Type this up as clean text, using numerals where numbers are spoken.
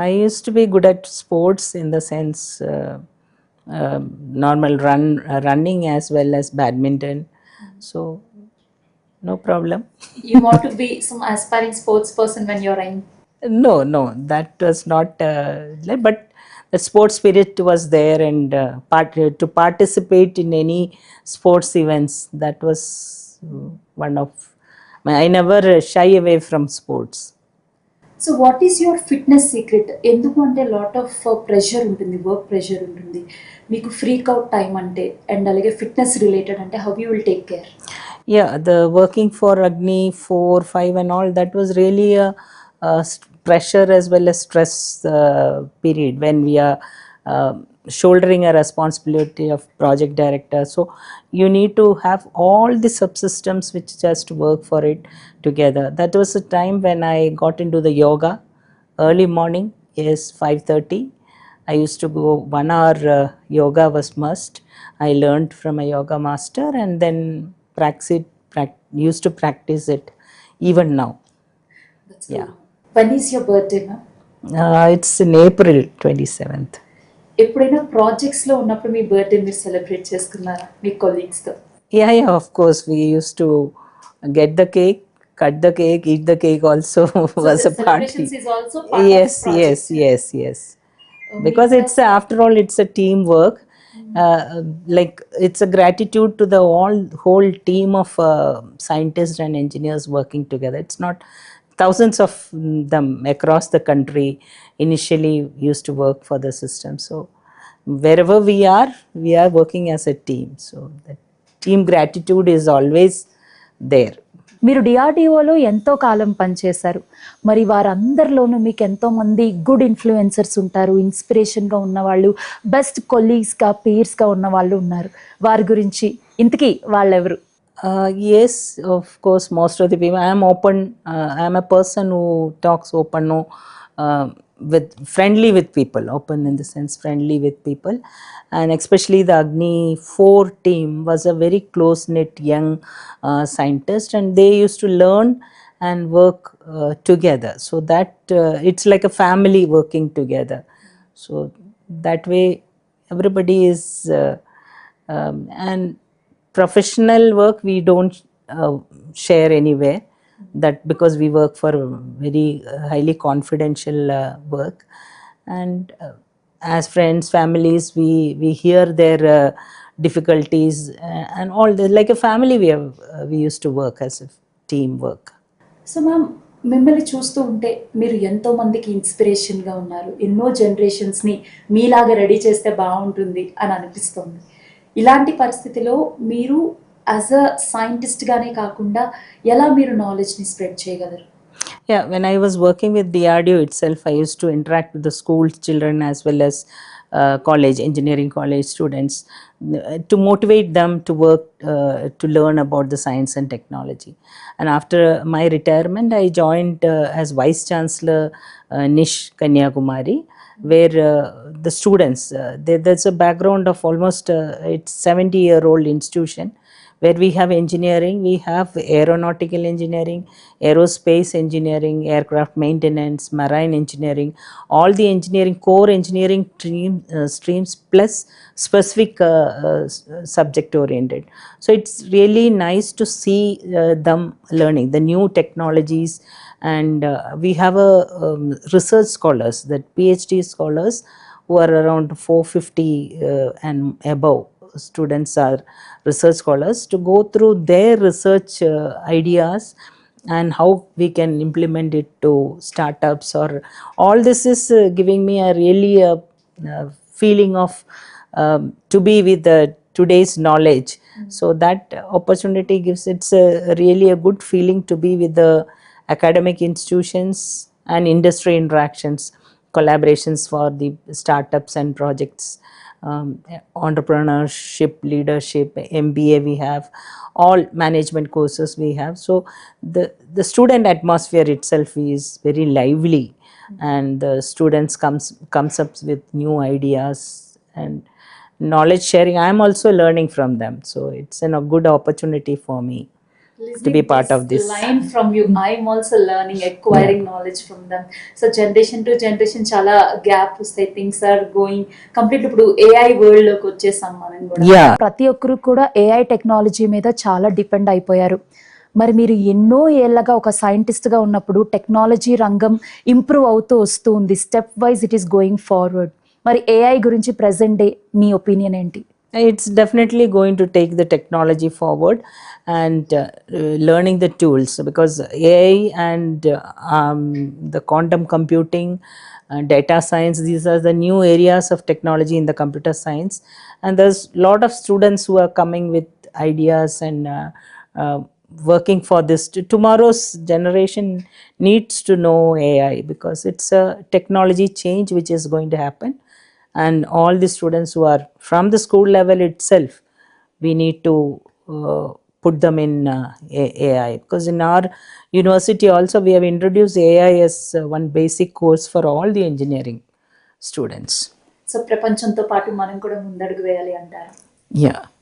I used to be good at sports in the sense normal running as well as badminton. So no problem. You want to be some aspiring sports person when you're in. No, no, that was not. But the sports spirit was there, and to participate in any sports events, that was one of. I never shy away from sports. So what is your fitness secret? ఎందుకు అంటే lot of pressure ఉంటుంది, work pressure ఉంటుంది, మీకు freak out time అంటే and అలాగే fitness related అంటే how you will take care? Yeah, the working for Agni 4, 5, and all, that was really pressure as well as stress period when we are uh, shouldering a responsibility of project director. So you need to have all the subsystems which just work for it together. That was a time when I got into the yoga early morning. Yes, 5:30. I used to go 1 hour. Yoga was must. I learned from a yoga master and then used to practice it even now. Yeah. When is your birthday, ma'am? It's in April 27th. ఎప్పుడైనా ప్రాజెక్ట్స్లో ఉన్నప్పుడు మీ birthday మీరు celebrate చేసుకున్నారా మీ కొలీగ్స్తో? Yeah, yeah, of course. We used to get the cake, cut the cake, eat the cake also was a party. Celebrations is also part Yes, of project. yes, yes, yes. Because it's after all it's a teamwork. Like it's a gratitude to the whole team of scientists and engineers working together. It's not thousands of them across the country initially used to work for the system. So wherever we are working as a team. So that team gratitude is always there. మీరు డిఆర్డిఓలో ఎంతో కాలం పనిచేశారు. మరి వారందరిలోనూ మీకు ఎంతోమంది good influencers ఉంటారు, ఇన్స్పిరేషన్గా ఉన్నవాళ్ళు, best కొలీగ్స్గా పీర్స్గా ఉన్న వాళ్ళు ఉన్నారు. వారి గురించి ఇంతకీ వాళ్ళెవరు? Yes, of course, most of the people. I am open. I am a person who talks open, no, with friendly with people. Open in the sense friendly with people, and especially the Agni 4 team was a very close knit young scientist, and they used to learn and work together. So that it's like a family working together. So that way, everybody is and professional work we don't share anywhere, that because we work for very highly confidential work, and as friends, families, we hear their difficulties and all the, like a family we used to work as a team work. So ma'am, మిమ్మల్ని చూస్తూ ఉంటే మీరు ఎంతో మందికి ఇన్స్పిరేషన్గా ఉన్నారు. ఎన్నో జనరేషన్స్ని మీలాగా రెడీ చేస్తే బాగుంటుంది అని అనిపిస్తుంది. ఇలాంటి పరిస్థితిలో మీరు యాజ్ అ సైంటిస్ట్గానే కాకుండా ఎలా మీరు నాలెడ్జ్ని స్ప్రెడ్ చేయగలరు? Yeah, when I was working with DRDO itself, I used to interact with the school children as well as college, engineering college students, to motivate them to work, to learn about the science and technology. And after my retirement, I joined as Vice Chancellor NISH Kanyakumari, where the students, there's a background of almost, it's 70-year-old institution, where we have engineering, we have aeronautical engineering, aerospace engineering, aircraft maintenance, marine engineering, all the engineering, core engineering streams plus specific subject oriented. So it's really nice to see them learning the new technologies, and we have a research scholars, that PhD scholars, who are around 450 and above students are research scholars, to go through their research ideas and how we can implement it to startups, or all this is giving me a really feeling of to be with the today's knowledge. So that opportunity gives, it's a really a good feeling to be with the academic institutions and industry interactions, collaborations for the startups and projects, entrepreneurship, leadership, MBA we have, all management courses we have. So the student atmosphere itself is very lively, and the students comes up with new ideas and knowledge sharing. I am also learning from them, so it's a good opportunity for me. to be part of this. line from you, I'm also learning, acquiring knowledge from them. So generation to generation చాలా gap వస్తాయి, things are going complete. ఇప్పుడు AI world లోకి వచ్చేసాం మనం కూడా. Yeah. ప్రతి ఒక్కరు కూడా ఏఐ టెక్నాలజీ మీద చాలా డిపెండ్ అయిపోయారు. మరి మీరు ఎన్నో ఏళ్ళగా ఒక సైంటిస్ట్గా ఉన్నప్పుడు టెక్నాలజీ రంగం ఇంప్రూవ్ అవుతూ వస్తూ ఉంది, step wise it is going forward. మరి ఏఐ గురించి ప్రెసెంట్ డే మీ ఒపీనియన్ ఏంటి? It's definitely going to take the technology forward and learning the tools, because AI and the quantum computing, data science, these are the new areas of technology in the computer science, and there's a lot of students who are coming with ideas and working for this. Tomorrow's generation needs to know AI because it's a technology change which is going to happen, and all the students who are from the school level itself, we need to put them in AI, because in our university also we have introduced AI as one basic course for all the engineering students. So ప్రపంచంతో పాటు మనం కూడా ముందడుగు వేయాలి అంటారు. Yeah.